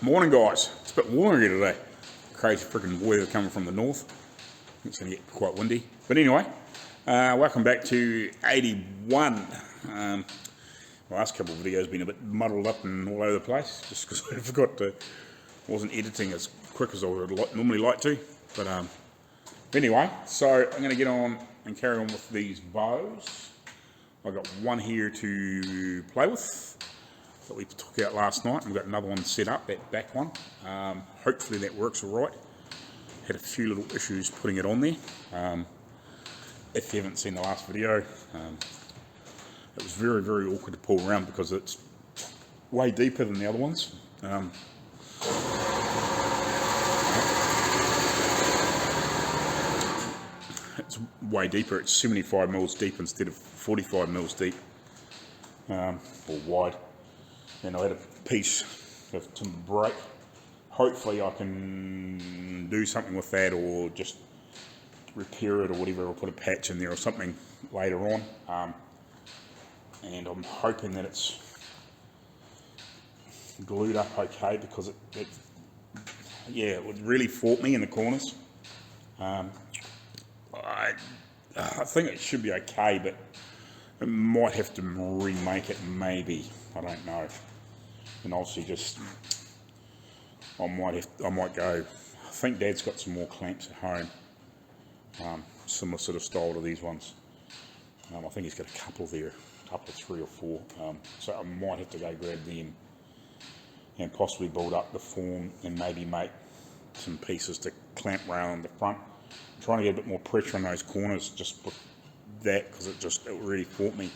Morning guys, it's a bit warmer here today. Crazy freaking weather coming from the north. It's going to get quite windy. But anyway, welcome back to 81. The last couple of videos have been a bit muddled up and all over the place, just because I forgot to, wasn't editing as quick as I would normally like to. But anyway, so I'm going to get on and carry on with these bows. I've got one here to play with that we took out last night. We've got another one set up, that back one. Hopefully that works all right. Had a few little issues putting it on there. If you haven't seen the last video, it was very, very awkward to pull around because it's way deeper than the other ones. It's way deeper. It's 75 mils deep instead of 45 mils deep, or wide. And I had a piece of some break. Hopefully I can do something with that, or just repair it or whatever, or put a patch in there or something later on. And I'm hoping that it's glued up okay, because it really fought me in the corners. I think it should be okay, but I might have to remake it, maybe. I don't know. And obviously, just I might go. I think Dad's got some more clamps at home, similar sort of style to these ones. I think he's got a couple there, a couple of 3 or 4. So I might have to go grab them and possibly build up the form and maybe make some pieces to clamp around the front. I'm trying to get a bit more pressure on those corners just with that, because it really fought me.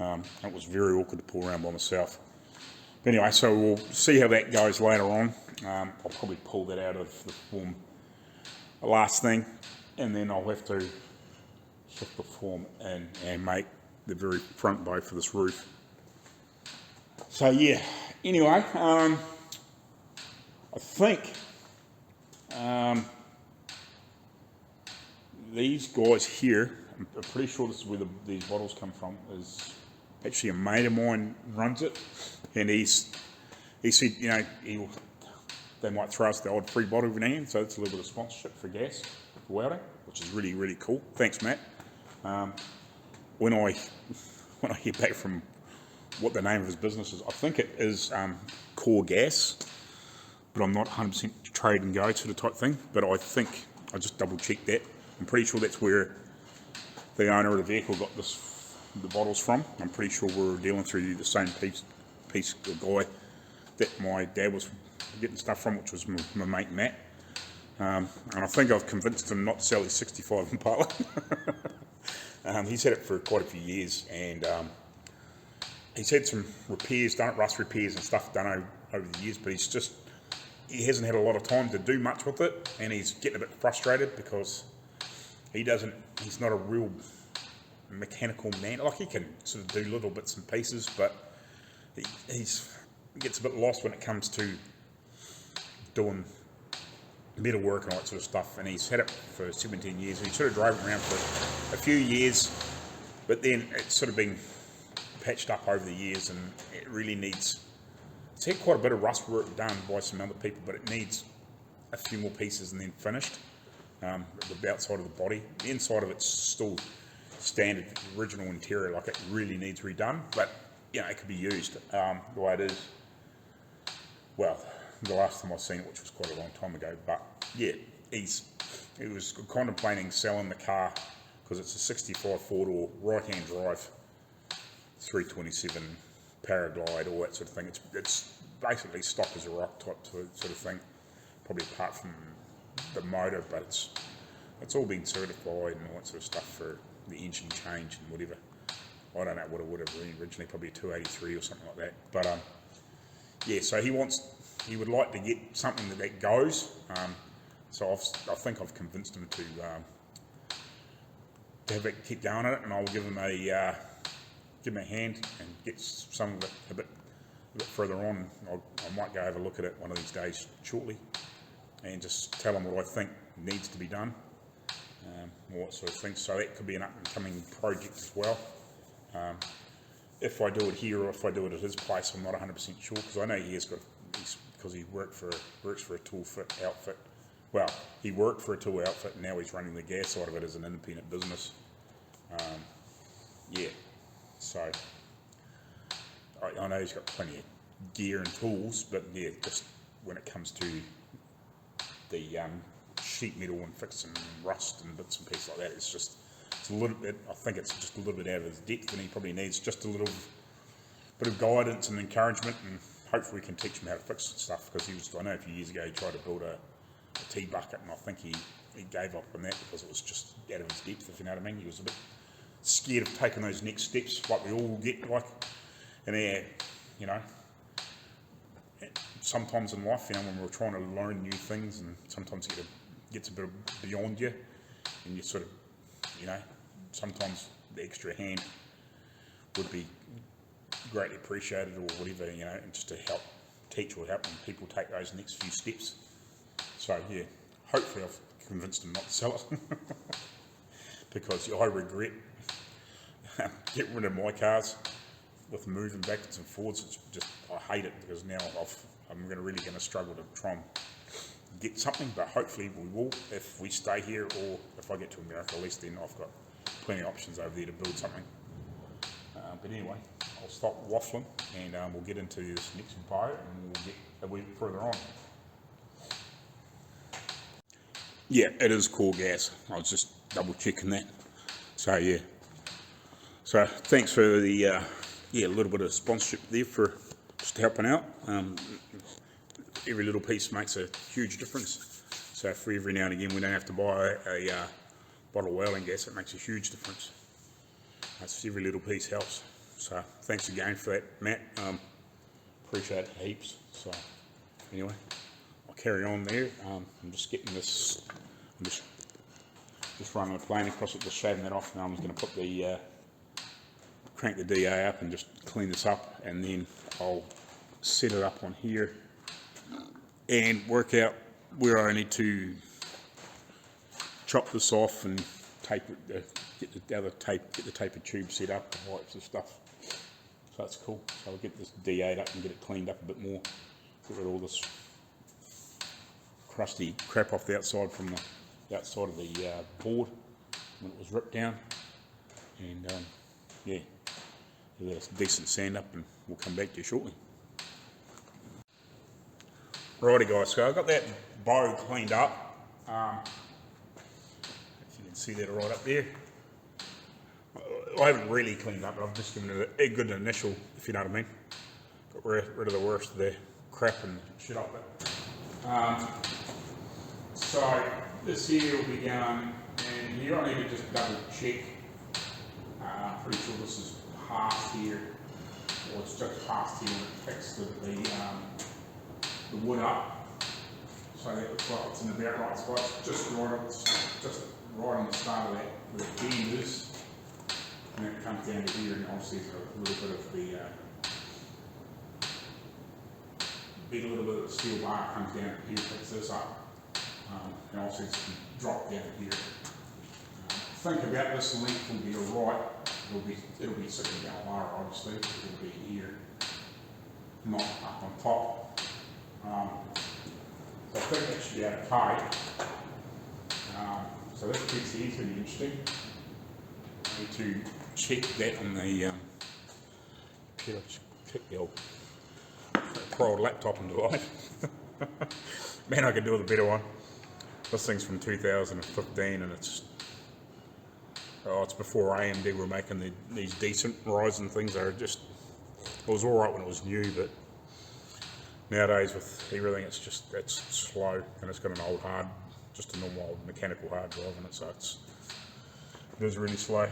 It was very awkward to pull around by myself. But anyway, so we'll see how that goes later on. I'll probably pull that out of the form last thing, and then I'll have to shift the form and make the very front bow for this roof. So yeah, anyway, I think these guys here, I'm pretty sure this is where these bottles come from, is actually a mate of mine runs it, and he said, you know, they might throw us the odd free bottle every now and then, so it's a little bit of sponsorship for gas, for welding, which is really, really cool. Thanks, Matt. When I hear back from what the name of his business is, I think it is COREGAS, but I'm not 100% trade and go sort of type thing, but I think I just double checked that. I'm pretty sure that's where the owner of the vehicle got the bottles from. I'm pretty sure we were dealing through the same piece of guy that my dad was getting stuff from, which was my mate Matt. And I think I've convinced him not to sell his 65 Impala. He's had it for quite a few years, and he's had some repairs, rust repairs and stuff done over the years, but he hasn't had a lot of time to do much with it, and he's getting a bit frustrated because he's not a real mechanical man. Like, he can sort of do little bits and pieces, but he gets a bit lost when it comes to doing metal work and all that sort of stuff. And he's had it for 17 years, and he sort of drove it around for a few years, but then it's sort of been patched up over the years, and it really needs, it's had quite a bit of rust work done by some other people, but it needs a few more pieces and then finished. The outside of the body, the inside of it's still standard original interior, like it really needs redone, but you know, it could be used the way it is. Well, the last time I seen it, which was quite a long time ago, but yeah, he was contemplating selling the car because it's a 65 4-door right-hand drive, 327 Paraglide, all that sort of thing. It's basically stock as a rock type sort of thing, probably apart from the motor, but it's all been certified and all that sort of stuff for the engine change and whatever. I don't know what it would have been originally, probably a 283 or something like that. But yeah, so he would like to get something that goes. So I think I've convinced him to have it, keep going at it, and I'll give him a hand and get some of it a bit further on. I might go have a look at it one of these days shortly, and just tell him what I think needs to be done, all that sort of thing. So that could be an up and coming project as well. If I do it here or if I do it at his place, I'm not 100% sure, because I know he's because he works for a tool fit outfit. Well, he worked for a tool outfit, and now he's running the gas side of it as an independent business. Yeah, so I know he's got plenty of gear and tools, but yeah, just when it comes to the sheet metal and fixing rust and bits and pieces like that, it's a little bit, I think it's just a little bit out of his depth, and he probably needs just a little bit of guidance and encouragement, and hopefully we can teach him how to fix stuff, because I know a few years ago he tried to build a tea bucket, and I think he gave up on that because it was just out of his depth, if you know what I mean. He was a bit scared of taking those next steps, like we all get, like, and you know, sometimes in life, you know, when we're trying to learn new things, and sometimes it gets a bit beyond you, and you sort of, you know, sometimes the extra hand would be greatly appreciated, or whatever, you know, and just to help teach or help people take those next few steps. So yeah, hopefully I've convinced him not to sell it, because I regret getting rid of my cars with moving backwards and forwards. It's just, I hate it, because now I'm really going to struggle to try and get something, but hopefully we will if we stay here, or if I get to America, at least then I've got plenty of options over there to build something. But anyway, I'll stop waffling, and we'll get into this next part, and we'll get a week further on. Yeah, it is COREGAS. I was just double checking that. So yeah. So thanks for the a little bit of sponsorship there for just helping out. Every little piece makes a huge difference. So for every now and again we don't have to buy a bottle of welding gas, it makes a huge difference. That's every little piece helps. So thanks again for that, Matt. Appreciate it heaps. So anyway, I'll carry on there. I'm just getting this. I'm just running a plane across it, just shaving that off. Now I'm just going to put the crank the DA up and just clean this up, and then I'll set it up on here and work out where I need to chop this off and tape it, get the tapered tube set up and all that sort of stuff. So that's cool. So I'll get this DA'd up and get it cleaned up a bit more, get rid of all this crusty crap off the outside from the outside of the board when it was ripped down, and yeah, give it a decent sand up, and we'll come back to you shortly. Righty guys, so I got that bow cleaned up. If you can see that right up there. I haven't really cleaned up, but I've just given it a good initial, if you know what I mean. Got rid of the worst of the crap and shit off it. So this here will be going, and you don't need to just double check. Pretty sure this is past here, or it's just past here when it picks the wood up. So that looks like it's in the about right spot. It's just right on the start of that where the bend is. And then it comes down to here, and obviously there's a little bit of the steel bar comes down here, picks this up. And obviously it's drop down here. Think about this length will be alright. It'll be sitting down lower, obviously. It'll be here, not up on top. So I think that should be okay. So this piece here is going to be interesting. I need to check that on the kick the old poor old laptop into life. Man, I could do with a better one. This thing's from 2015, and it's before AMD were making these decent Ryzen things. It was alright when it was new, but nowadays with everything it's slow, and it's got an old just a normal old mechanical hard drive in it, so it is really slow.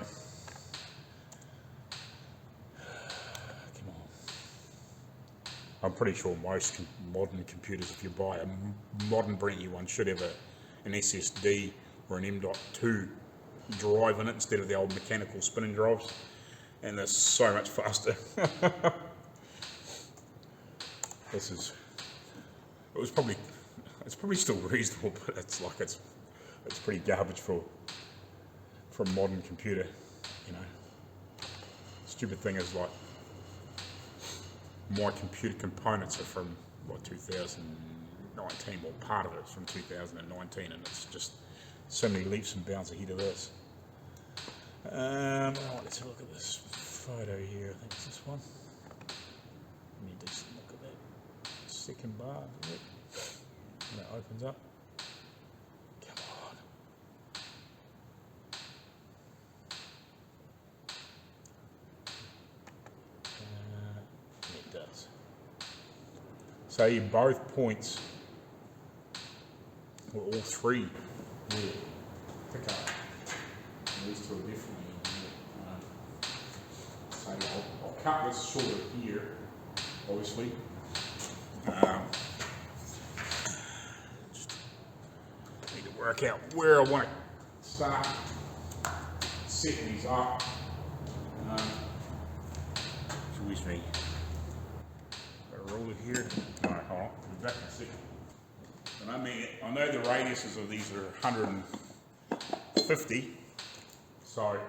Come on. I'm pretty sure most modern computers, if you buy a modern brand new one, should have an SSD or an M.2 drive in it instead of the old mechanical spinning drives, and they're so much faster. It's probably still reasonable, but it's pretty garbage for a modern computer, you know. Stupid thing is, like, my computer components are from what, 2019, well, part of it's from 2019, and it's just so many leaps and bounds ahead of this. Let's have a look at this photo here. I think it's this one. Let me do some look at that second bar. And that opens up. Come on. It does. So you both points, or all three, will pick up. These two are definitely so I'll cut this shorter here, obviously. Just need to work out where I want to start setting these up. Excuse me. Got a ruler here. Alright, hold on. I'll be back in a second. And I know the radiuses of these are 150. So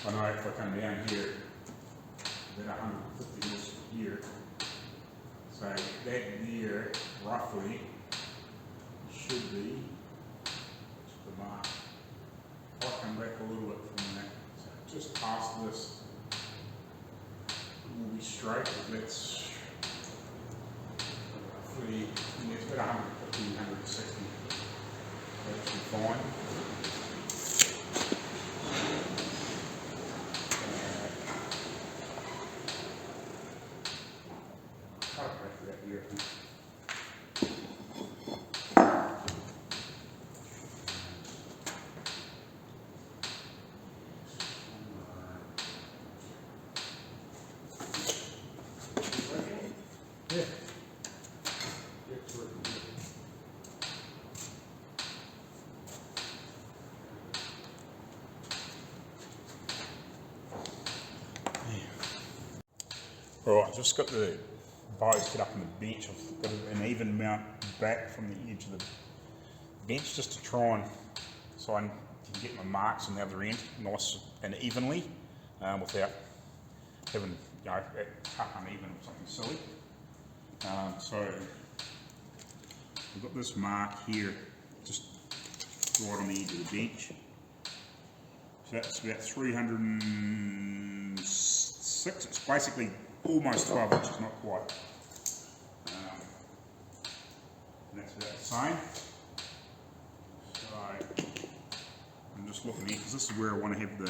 I know if I come down here, about 150 mils from here. So that there, roughly, should be the mark. I'll come back a little bit from that. So just past this will be straight, but that's roughly, it's about 150, 160. That should be fine. Alright, just got the bows set up on the bench. I've got an even mount back from the edge of the bench just to try and so I can get my marks on the other end nice and evenly without having, you know, it cut uneven or something silly. So I've got this mark here just right on the edge of the bench. So that's about 306. It's basically almost 12 inches, not quite. And that's about the same. So I'm just looking here because this is where I want to have the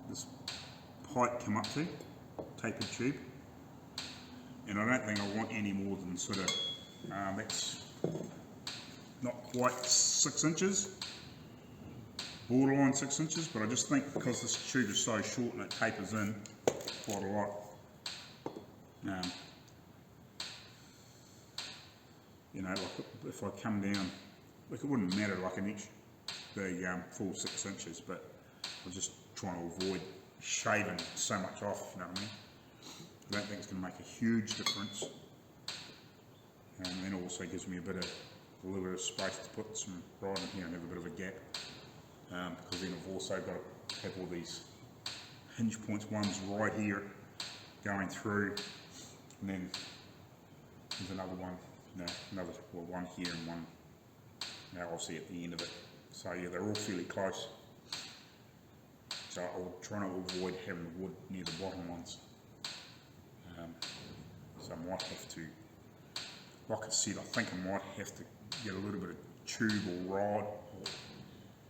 this pipe come up to, tapered tube. And I don't think I want any more than sort of that's not quite 6 inches. Borderline 6 inches, but I just think because this tube is so short and it tapers in quite a lot, you know, like if I come down, like it wouldn't matter like an inch, the full 6 inches, but I'm just trying to avoid shaving so much off, you know what I mean? I don't think it's going to make a huge difference, and then also gives me a little bit of space to put some rod in here and have a bit of a gap. Because then I've also got to have all these hinge points, one's right here going through, and then there's another one, you know, one here and one now obviously at the end of it. So yeah, they're all fairly close. So I'll try to avoid having wood near the bottom ones. So I might have to, like I said, I think I might have to get a little bit of tube or rod or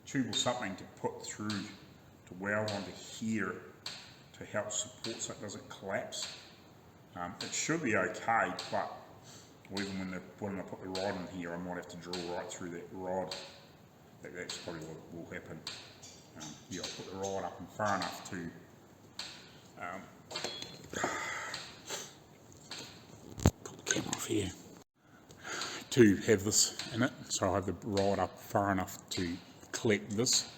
tube or something to put through to weld onto here to help support so it doesn't collapse. It should be okay, but even when I put the rod in here, I might have to drill right through that rod. That's probably what will happen. Yeah, I'll put the rod up and far enough to put the camera off here to have this in it. So I have the rod up far enough to collect this,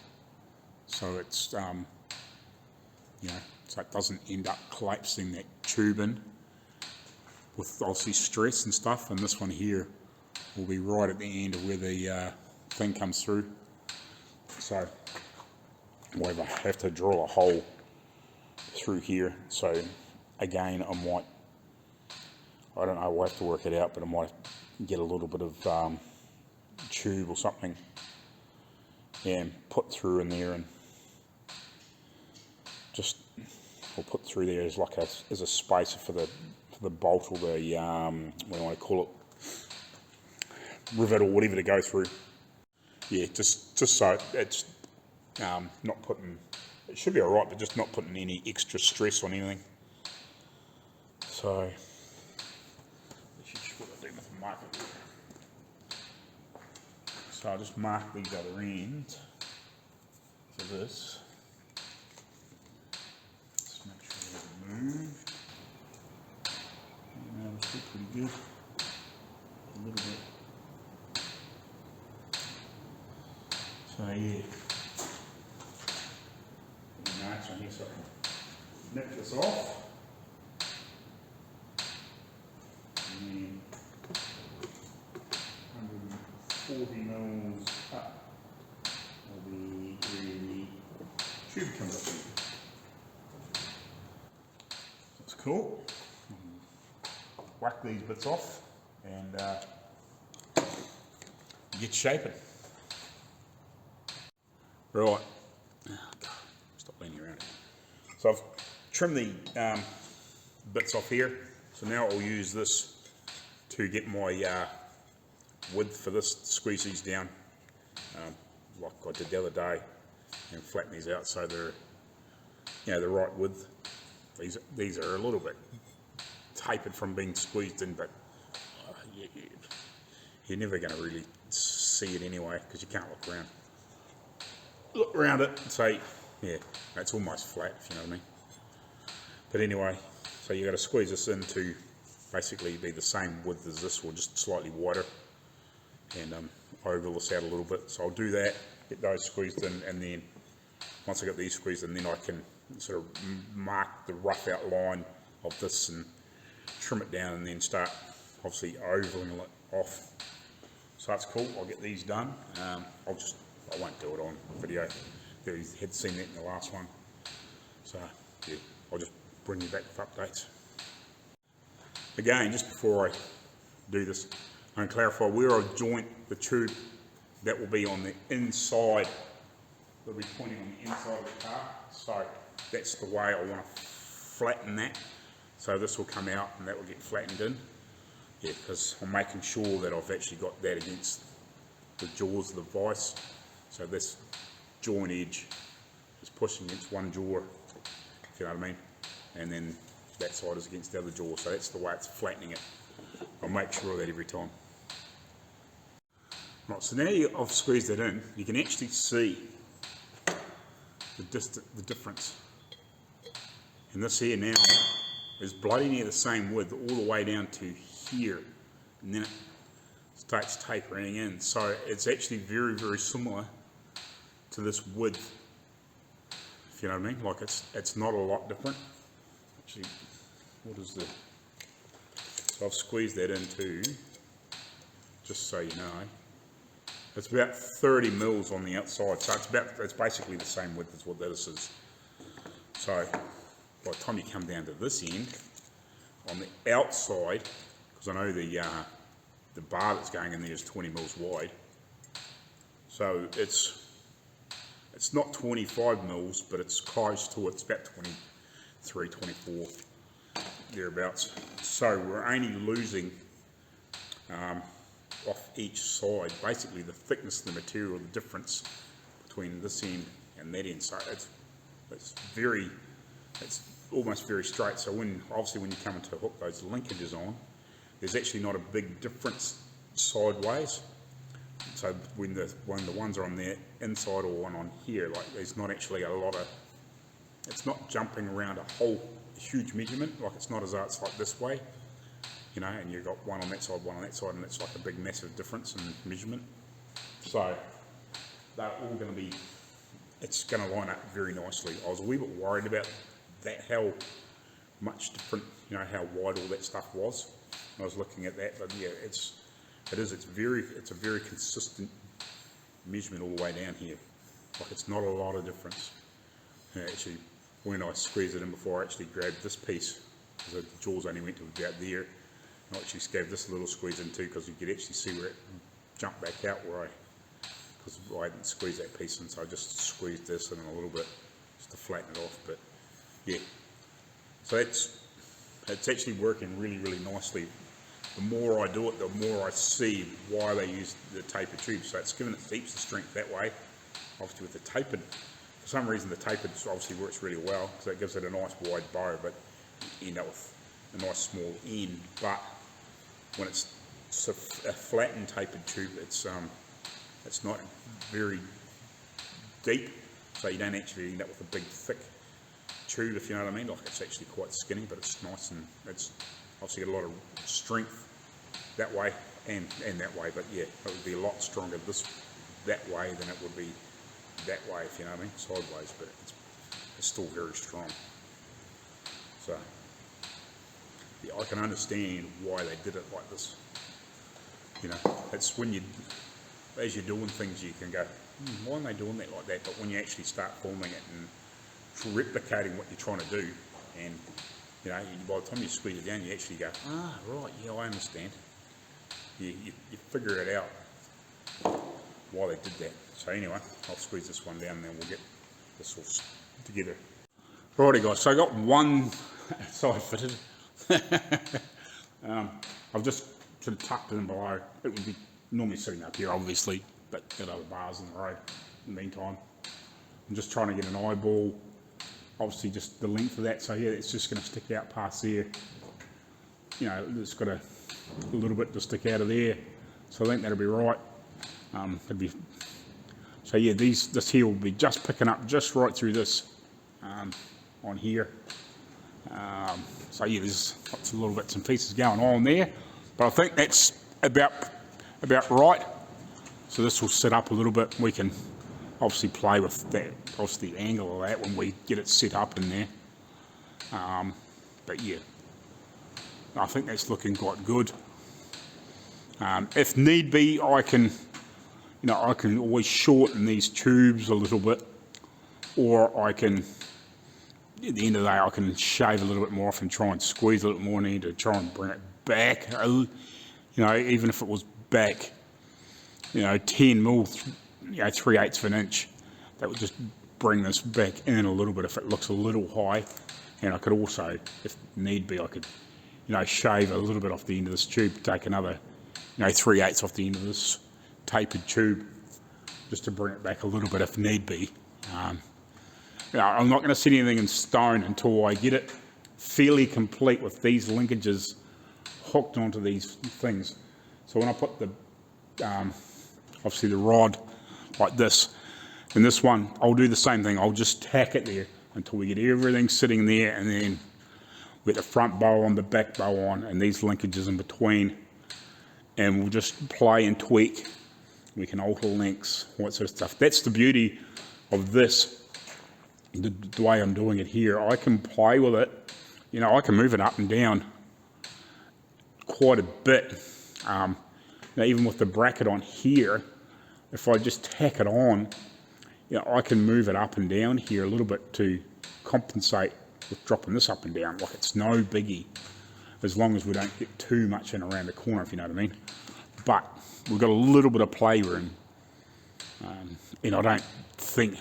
so it's you know, so it doesn't end up collapsing that tube in with obviously stress and stuff. And this one here will be right at the end of where the thing comes through. So I have to drill a hole through here. So again, I might I don't know, we'll have to work it out, but I might get a little bit of tube or something and put through in there, and just we'll put through there as like as a spacer for the bolt or the what do I want to call it, rivet or whatever to go through. Yeah, just so it's not putting, it should be alright, but just not putting any extra stress on anything. So this is what I do with the marker. So I'll just mark these other ends for this. Just make sure they're moved. That's pretty good. A little bit. So yeah. Nice on here, so I can nip this off. And then 140 mils up will be where the tube comes up in. That's cool. Whack these bits off and get shaping. Right. Stop leaning around it. So I've trimmed the bits off here. So now I'll use this to get my width for this, squeeze these down like I did the other day, and flatten these out so they're, you know, the right width. These are a little bit tapered from being squeezed in, but you're never going to really see it anyway because you can't look around it and say, yeah, it's almost flat, if you know what I mean. But anyway, so you got to squeeze this in to basically be the same width as this, or just slightly wider, and oval this out a little bit. So I'll do that, get those squeezed in, and then once I get these squeezed in, then I can sort of mark the rough outline of this and trim it down, and then start obviously ovaling it off. So that's cool. I'll get these done. I won't do it on video. You had seen that in the last one. So yeah, I'll just bring you back with updates. Again, just before I do this, I'm going to clarify where I joint the tube. That will be on the inside. They'll be pointing on the inside of the car. So that's the way I want to flatten that. So this will come out and that will get flattened in. Yeah, because I'm making sure that I've actually got that against the jaws of the vise. So this joint edge is pushing against one jaw, if you know what I mean, and then that side is against the other jaw. So that's the way it's flattening it. I'll make sure of that every time. Right, so now I've squeezed it in, you can actually see the difference. And this here now is bloody near the same width all the way down to here, and then it starts tapering in. So it's actually very, very similar to this width, if you know what I mean. Like it's not a lot different. Actually, what is the? So I've squeezed that into, just so you know, it's about 30 mils on the outside. So it's basically the same width as what this is. So by the time you come down to this end, on the outside, because I know the bar that's going in there is 20 mils wide, so it's not 25 mils, but it's close to it. It's about 23, 24, thereabouts. So we're only losing off each side, basically the thickness of the material, the difference between this end and that end. So it's almost very straight. So obviously when you come to hook those linkages on, there's actually not a big difference sideways. So when the ones are on the inside or one on here, like there's not actually a lot of, it's not jumping around a whole huge measurement. Like it's not as though it's like this way, you know, and you've got one on that side, one on that side, and it's like a big massive difference in measurement. So they're all going to be, it's going to line up very nicely. I was a wee bit worried about that, how much different, you know, how wide all that stuff was. I was looking at that, but yeah, it's a very consistent measurement all the way down here. Like it's not a lot of difference. And actually, when I squeezed it in before, I actually grabbed this piece, because the jaws only went to about there. I actually gave this a little squeeze in too, because you could actually see where it jumped back out because I didn't squeeze that piece in, so I just squeezed this in a little bit just to flatten it off. But yeah, so it's actually working really, really nicely. The more I do it, the more I see why they use the tapered tube. So it's giving it heaps of strength that way. Obviously with the tapered, for some reason the tapered obviously works really well, because it gives it a nice wide bow, but you end up with a nice small end. But when it's a flattened tapered tube, it's not very deep, so you don't actually end up with a big thick tube, if you know what I mean. Like, it's actually quite skinny, but it's nice, and it's obviously got a lot of strength that way and that way. But yeah, it would be a lot stronger that way than it would be that way, if you know what I mean, sideways. But it's still very strong. So yeah, I can understand why they did it like this. You know, it's when as you're doing things, you can go, why are they doing that like that? But when you actually start filming it and replicating what you're trying to do, and you know, by the time you squeeze it down, you actually go, right, yeah, I understand. You figure it out why they did that. So anyway, I'll squeeze this one down and then we'll get this all together. Righty guys, so I got one side fitted. I've just sort of tucked it in below. It would be normally sitting up here obviously, but got other bars in the road in the meantime. I'm just trying to get an eyeball, obviously just the length of that, so yeah, it's just going to stick out past there. You know, it's got a little bit to stick out of there, so I think that'll be right. So yeah, this here will be just picking up just right through this on here. So yeah, there's lots of little bits and pieces going on there, but I think that's about right. So this will sit up a little bit. We can obviously play with that, obviously the angle of that when we get it set up in there. But yeah, I think that's looking quite good. If need be, I can always shorten these tubes a little bit, or I can, at the end of the day, I can shave a little bit more off and try and squeeze a little more in to try and bring it back. You know, even if it was back, 10 mil, 3/8 of an inch, that would just bring this back in a little bit if it looks a little high. And I could also, if need be, I could, shave a little bit off the end of this tube, take another, 3/8 off the end of this tapered tube, just to bring it back a little bit if need be. I'm not going to set anything in stone until I get it fairly complete with these linkages hooked onto these things. So when I put the, obviously the rod like this, and this one, I'll do the same thing. I'll just tack it there until we get everything sitting there, and then we get the front bow on, the back bow on, and these linkages in between, and we'll just play and tweak. We can alter lengths, all that sort of stuff. That's the beauty of this, the way I'm doing it here. I can play with it. I can move it up and down quite a bit. Now, even with the bracket on here, if I just tack it on, I can move it up and down here a little bit to compensate with dropping this up and down. Like, it's no biggie, as long as we don't get too much in around the corner, if you know what I mean. But we've got a little bit of playroom, and I don't think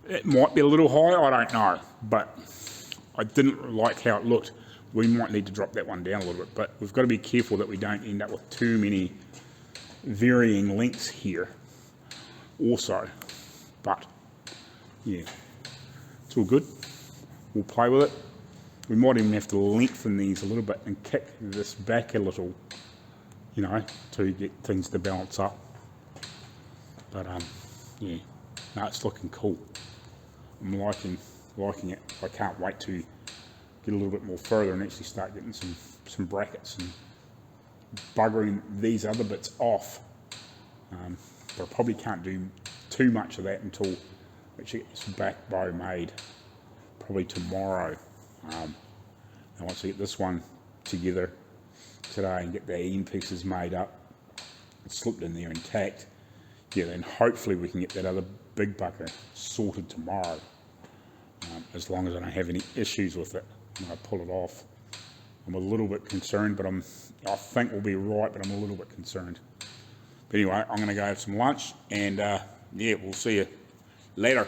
it might be a little high, I don't know, but I didn't like how it looked. We might need to drop that one down a little bit, but we've got to be careful that we don't end up with too many varying lengths here also. But yeah, it's all good. We'll play with it. We might even have to lengthen these a little bit and kick this back a little, to get things to balance up. But yeah, no, it's looking cool. I'm liking it. I can't wait to get a little bit more further and actually start getting some brackets and buggering these other bits off. But I probably can't do too much of that until I actually get this back bow made, probably tomorrow. And once I get this one together today and get the end pieces made up and slipped in there intact, yeah, then hopefully we can get that other big bucker sorted tomorrow, as long as I don't have any issues with it when I pull it off. I'm a little bit concerned, but I think we'll be right, but I'm a little bit concerned. But anyway, I'm going to go have some lunch, and yeah, we'll see you later.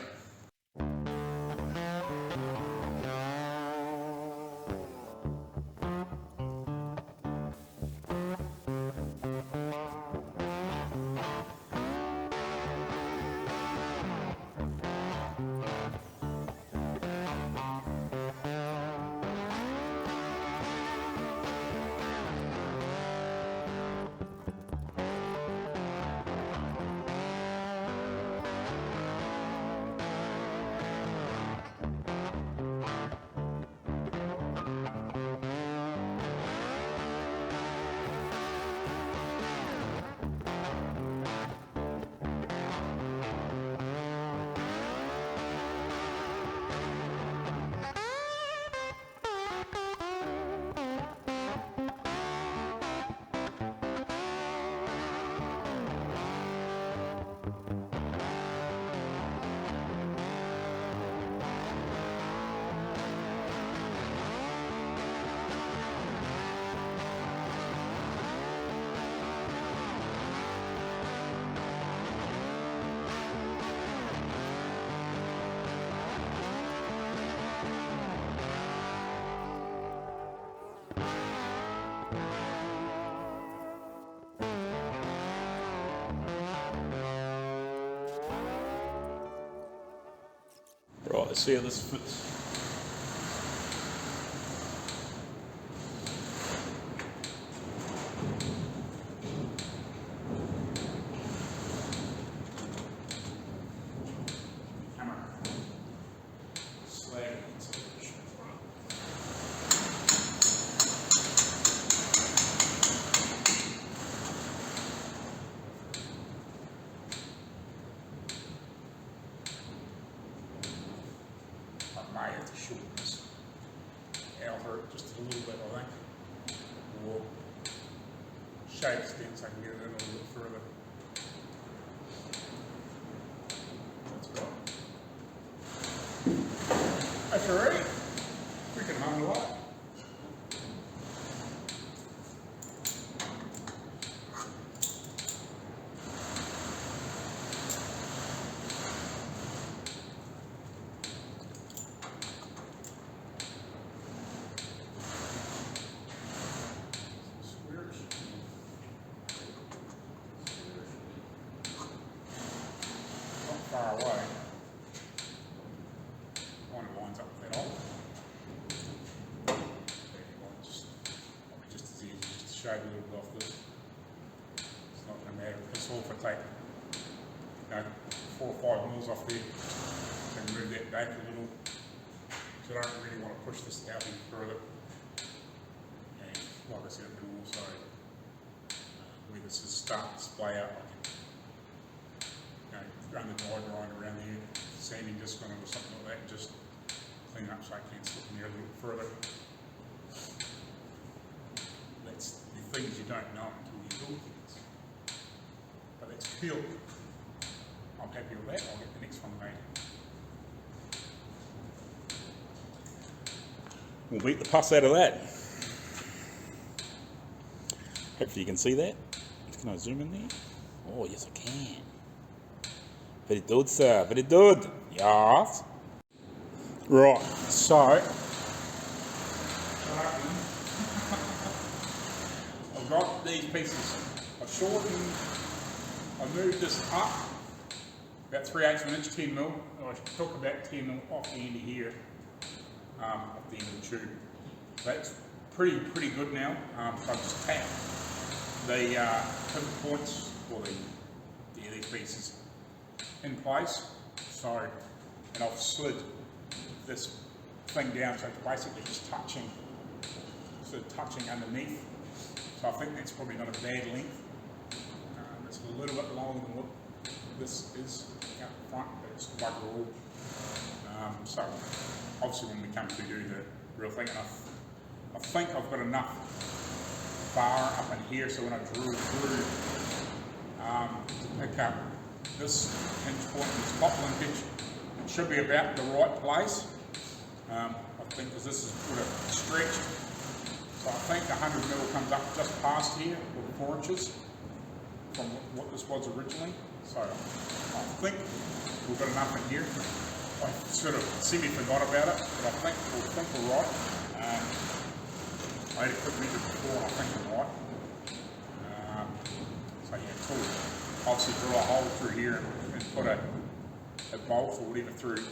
Right, let's see how this fits. I may have to shorten this outer just a little bit, I think, or shade extent so I can get it in a little bit further. That's all right. We can hum a lot. Far away. One lines up that off. Probably just as easy just to shave a little bit off this. It's not going to matter. It's all for take, 4 or 5 mils off there. And move that back a little. So I don't really want to push this out any further. And like I said, I can also where this is starting to splay out. Run the dry grind around here, sanding disc on it or something like that, and just clean up so I can slip in there a little further. That's the things you don't know until you do things. But that's cool. I'm happy with that. I'll get the next one made. We'll beat the pus out of that. Hopefully you can see that. Can I zoom in there? Oh, yes I can. Very good, sir. Very good. Yes. Right. So, I've got these pieces. I moved this up about 3/8 of an inch, 10 mil. I took about 10 mil off the end of here, off the end of the tube. That's pretty good now. So I've just tapped the pivot points for these pieces in place. So, and I've slid this thing down so it's basically just touching underneath. So I think that's probably not a bad length. It's a little bit longer than what this is out the front, but it's bugger all. So obviously when we come to do the real thing, and I think I've got enough bar up in here so when I drew through to pick up this hinge point, this bottling pitch, it should be about the right place. I think because this is sort of stretched, So I think 100 mil comes up just past here, or 4 inches from what this was originally. So I think we've got enough in here. I sort of semi-forgot about it, but I think we're right. I had a quick measure before, and I think I'm right. So yeah, cool. Obviously drill a hole through here and put a bolt or whatever through.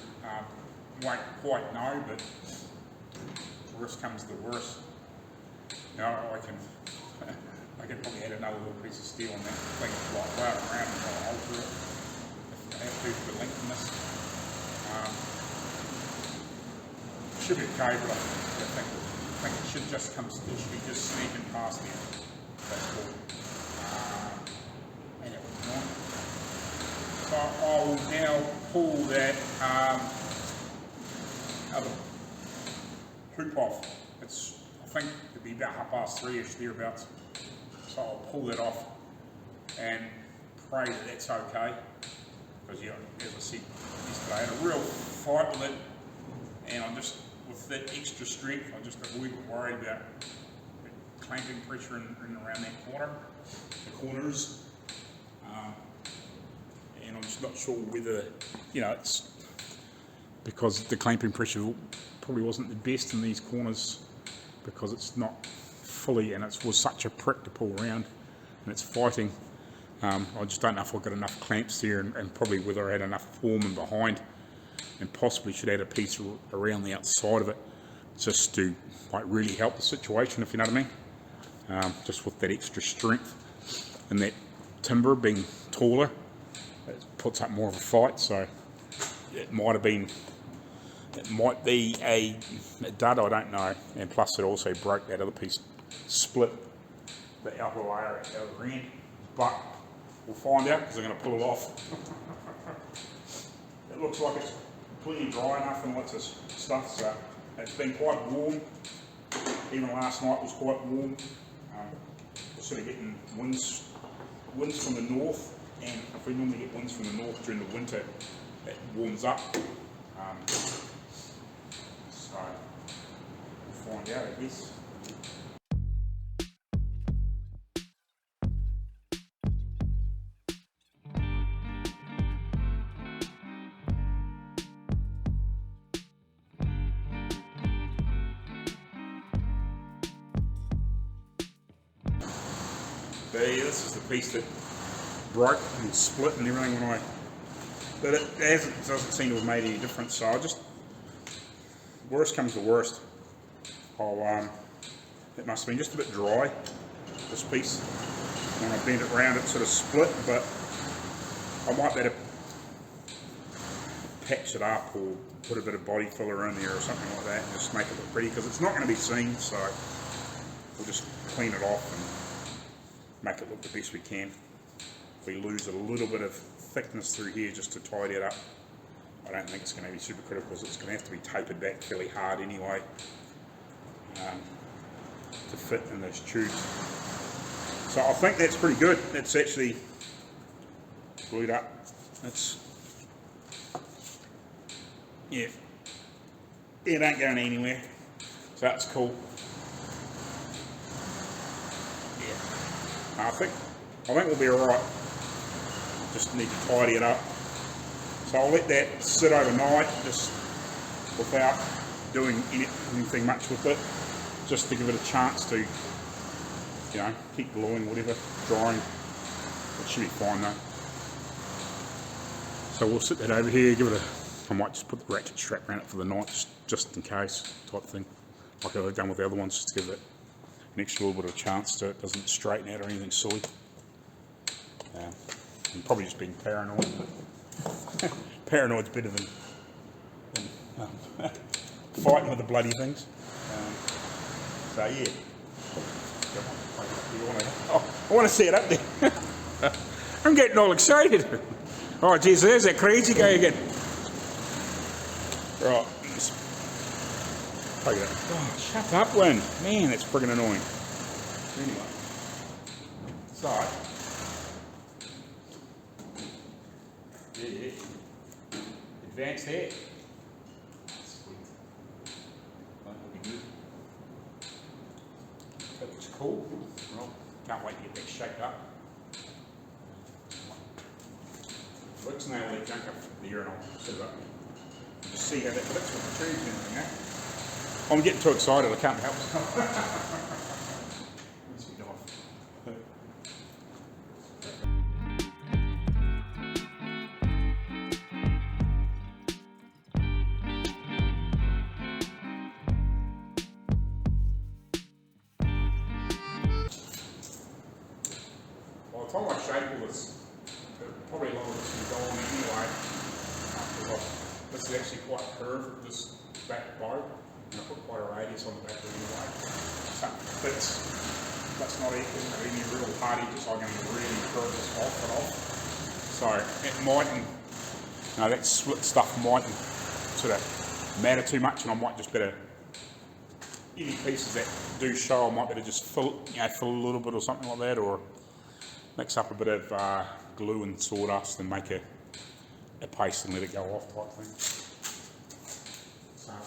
Won't quite know, but the worst comes to the worst. You know, I can probably add another little piece of steel on that thing, like wire it around and drill a hole through it if I have to for lengthiness. Should be okay, but I think it should just come. It should be just sneaking past here. That's cool. And it was on. So I will now pull that other hoop off. I think it'd be about 3:30ish thereabouts. So I'll pull that off and pray that that's okay. Because yeah, as I said yesterday, I had a real fight with it, and I'm just with that extra strength, I'm just a little bit worried about the clamping pressure in around that corners. And I'm just not sure whether, you know, it's because the clamping pressure probably wasn't the best in these corners because it's not fully, and it was such a prick to pull around and it's fighting. I just don't know if I've got enough clamps there and probably whether I had enough foreman behind, and possibly should add a piece around the outside of it just to like really help the situation, if you know what I mean. Just with that extra strength and that timber being taller, it puts up more of a fight. So it might be a dud, I don't know. And plus it also broke that other piece, split the outer layer at the other end. But we'll find out because I'm going to pull it off. It looks like it's completely dry enough and lots of stuff, so it's been quite warm. Even last night was quite warm. We're sort of getting winds from the north, and if we normally get winds from the north during the winter, it warms up. So we'll find out, I guess. This is the piece that broke and split and everything but it doesn't seem to have made any difference, so I'll just, worst comes to worst, it must have been just a bit dry, this piece. When I bent it round it sort of split, but I might better patch it up or put a bit of body filler in there or something like that and just make it look pretty, because it's not going to be seen, so we'll just clean it off and make it look the best we can. We lose a little bit of thickness through here just to tidy it up. I don't think it's going to be super critical because it's going to have to be tapered back fairly hard anyway to fit in those tubes. So I think that's pretty good. It's actually glued up. Yeah, it ain't going anywhere, so that's cool. I think we'll be alright. Just need to tidy it up. So I'll let that sit overnight, just without doing anything much with it, just to give it a chance to, you know, keep gluing, whatever, drying. It should be fine though. So we'll sit that over here, give it I might just put the ratchet strap around it for the night, just in case, type thing, like I've done with the other ones, just to give it an extra little bit of a chance so it doesn't straighten out or anything silly. I'm probably just being paranoid, but paranoid's better than fighting with the bloody things. So yeah, I want to see it up there. I'm getting all excited. Oh geez, there's that crazy guy again. Right, just plug it up. Oh, shut up, Lynn. Man, that's friggin' annoying. Anyway, so yeah, advance there. Sweet. That will be good. looks cool. Well, can't wait to get that shaped up. Let's nail that junk up there and I'll set it up. Just see how that fits with the trees and everything now. I'm getting too excited, I can't help myself. Let's get off. By the time I shape all this, probably a lot of this will go on anyway. Because this is actually quite curved, this back bow. And I put quite a radius on the back of it anyway. So it fits. That's not any real hardy, just I'm going to really curve this off and off. So it mightn't, that split stuff mightn't sort of matter too much, and I might just better, any pieces that do show, I might better just fill a little bit or something like that, or mix up a bit of glue and sawdust and make a paste and let it go off type thing. So it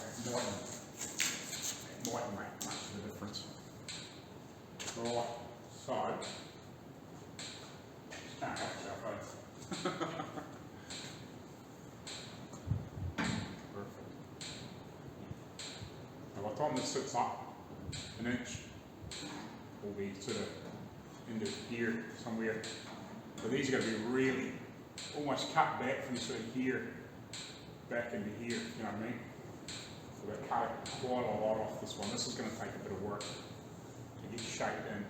mightn't make much of a difference. Right, so can't help yourself, Perfect. Now by the time this sits up an inch, will be sort of into here somewhere. So these are going to be really almost cut back from sort of here back into here, you know what I mean? So they're cut quite a lot off this one. This is going to take a bit of work to get shaped in.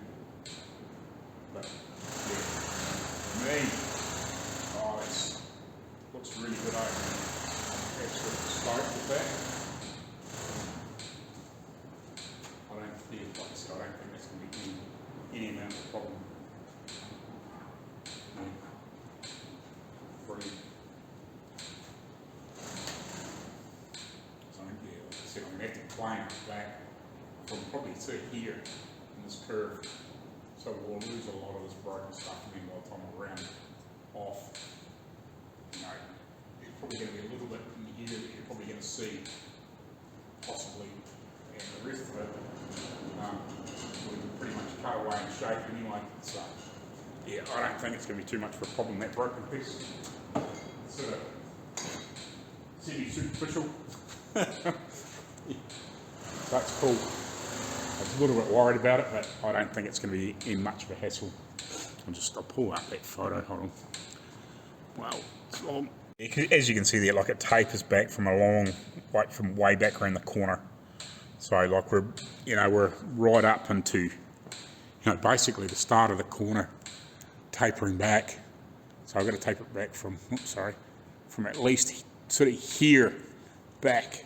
But yeah, for me, this looks really good over. Absolutely stoked with that. I don't think that's going to be any amount of problem. Brilliant. So yeah, like I said, I'm going to have to plane it back from probably to here in this curve. So we'll lose a lot of this broken stuff, and then by the time I round it off, there's probably going to be a little bit in here that you're probably going to see, possibly, and the rest of it we can pretty much cut away and shape anyway. So yeah, I don't think it's going to be too much of a problem, that broken piece. It's sort of semi-superficial. That's cool. I was a little bit worried about it, but I don't think it's going to be in much of a hassle. I'll pull up that photo, hold on. Wow, it's long. As you can see there, like it tapers back from from way back around the corner. So like we're right up into, basically the start of the corner, tapering back. So I've got to taper it back from at least sort of here back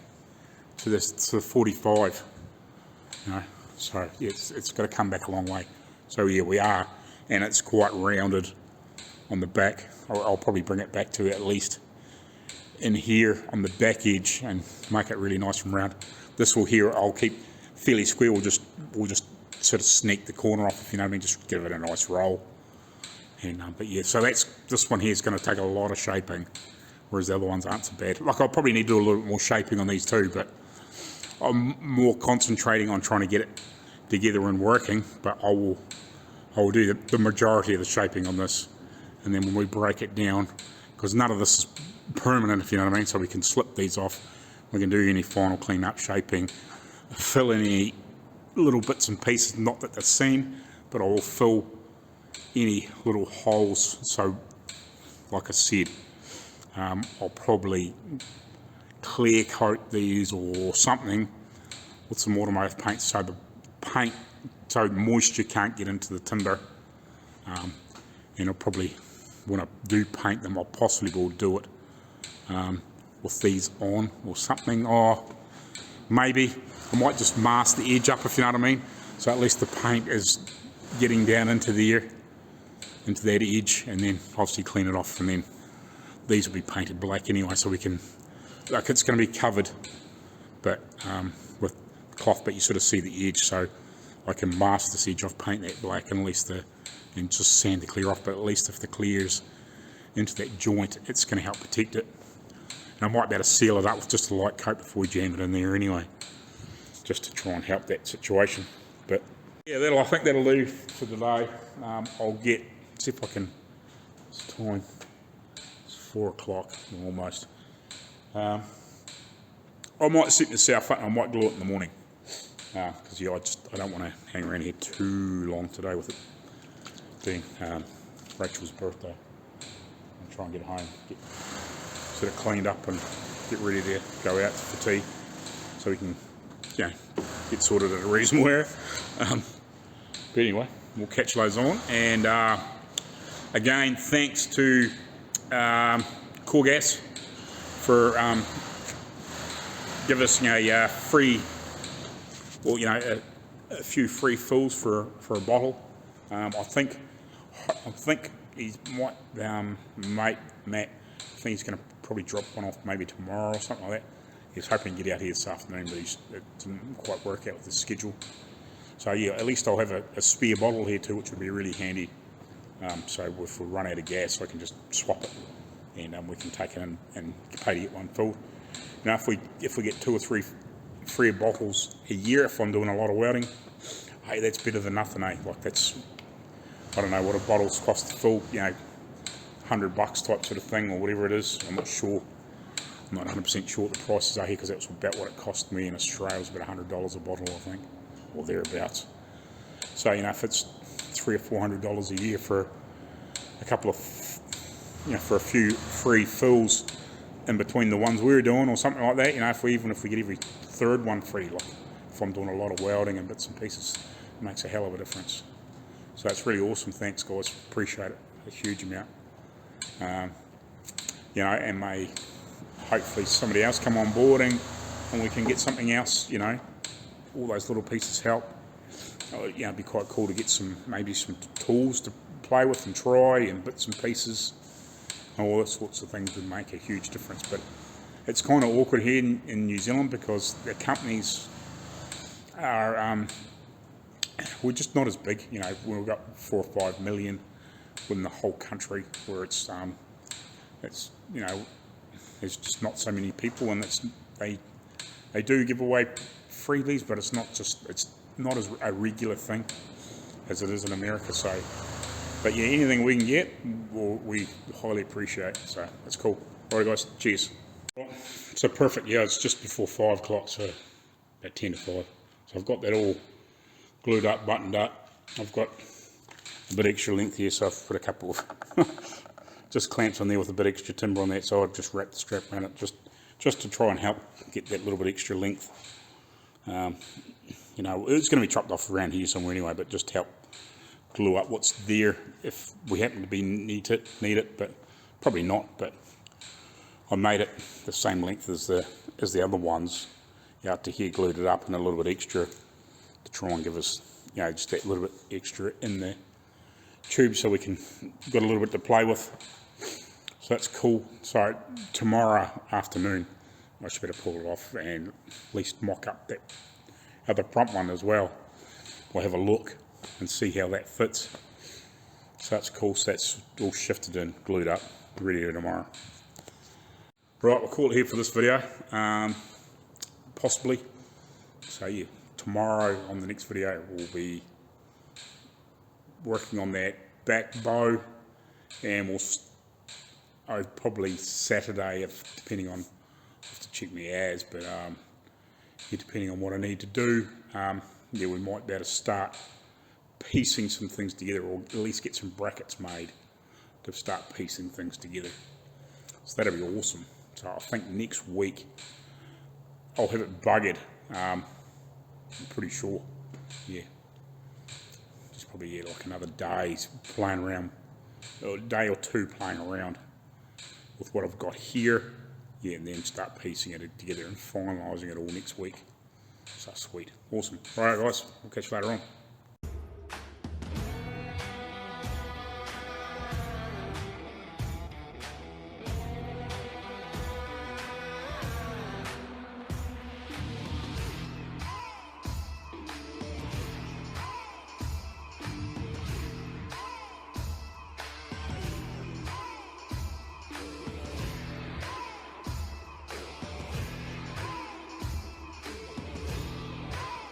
to this to 45. So yeah, it's got to come back a long way. So yeah, we are, and it's quite rounded on the back. I'll probably bring it back to at least in here on the back edge and make it really nice and round. This will here I'll keep fairly square. We'll just sort of sneak the corner off, if you know what I mean. Just give it a nice roll. And but yeah, so this one here is going to take a lot of shaping, whereas the other ones aren't so bad. Like I'll probably need to do a little bit more shaping on these too, but I'm more concentrating on trying to get it together and working. But I will do the majority of the shaping on this, and then when we break it down, because none of this is permanent, if you know what I mean, so we can slip these off. We can do any final clean up shaping, fill any little bits and pieces, not that they're seen, but I will fill any little holes. So like I said, I'll probably clear coat these or something with some automotive paint, so the paint, so moisture can't get into the tinder. And I'll probably, when I do paint them, I'll possibly will do it with these on or something. Or maybe I might just mask the edge up, if you know what I mean. So at least the paint is getting down into there, into that edge, and then obviously clean it off, and then these will be painted black anyway, so we can, like, it's going to be covered but with cloth, but you sort of see the edge, so I can mask this edge off, paint that black, and at least and just sand the clear off. But at least if the clears into that joint, it's going to help protect it. And I might be able to seal it up with just a light coat before we jam it in there anyway, just to try and help that situation. But Yeah, I think that'll do for today. I'll see if I can, it's time, it's 4 o'clock almost. I might sit in the south front and I might glue it in the morning. Because I don't want to hang around here too long today with it being Rachel's birthday. I'll try and get home, get sort of cleaned up and get ready to go out for tea, so we can, get sorted at a reasonable area. But anyway, we'll catch those on. And again, thanks to COREGAS for giving us a free, a few free fills for a bottle. I think he might, mate Matt, I think he's going to probably drop one off maybe tomorrow or something like that. He's hoping to get out here this afternoon, but it didn't quite work out with his schedule. So yeah, at least I'll have a spare bottle here too, which would be really handy. So if we run out of gas, I can just swap it, and we can take it in and pay to get one filled. Now, if we get 2 or 3 free bottles a year, if I'm doing a lot of welding, hey, that's better than nothing, eh? Like that's, I don't know what a bottle's cost to fill, $100 type sort of thing, or whatever it is. I'm not sure. I'm not 100% sure what the prices are here, because that's about what it cost me in Australia. It was about $100 a bottle, I think, or thereabouts. So if it's $300 or $400 a year for a couple of, for a few free fills in between the ones we were doing, or something like that. Even if we get every third one free, like if I'm doing a lot of welding and bits and pieces, it makes a hell of a difference. So that's really awesome. Thanks, guys. Appreciate it a huge amount. And may hopefully somebody else come on board and we can get something else. All those little pieces help. It'd be quite cool to get maybe some tools to play with and try, and bits and pieces. All sorts of things would make a huge difference. But it's kind of awkward here in New Zealand, because the companies are, we're just not as big. We've got 4 or 5 million within the whole country, where it's there's just not so many people, and they do give away freebies, but it's not as a regular thing as it is in America. So, but yeah, anything we can get, we highly appreciate. So that's cool. All right, guys, cheers. So perfect. Yeah, it's just before 5 o'clock, so about 10 to 5. So I've got that all glued up, buttoned up. I've got a bit extra length here, so I've put a couple of just clamps on there with a bit extra timber on that. So I've just wrapped the strap around it, just to try and help get that little bit extra length. It's going to be chopped off around here somewhere anyway, but just help glue up what's there if we happen to need it, but probably not. But I made it the same length as the other ones out to here, glued it up, and a little bit extra to try and give us just that little bit extra in the tube, so we can got a little bit to play with. So that's cool. So tomorrow afternoon I should better pull it off and at least mock up that other front one as well. We'll have a look and see how that fits. So that's cool. So that's all shifted and glued up, ready for tomorrow. Right, we'll call it here for this video. Possibly. So yeah, tomorrow on the next video we'll be working on that back bow, and probably Saturday, depending on, I have to check my ads, but depending on what I need to do, we might be able to start piecing some things together, or at least get some brackets made to start piecing things together. So that'll be awesome. So I think next week I'll have it buggered. I'm pretty sure. Yeah. Just probably like another day playing around, or a day or two playing around with what I've got here. Yeah, and then start piecing it together and finalising it all next week. So sweet. Awesome. Alright guys, we'll catch you later on.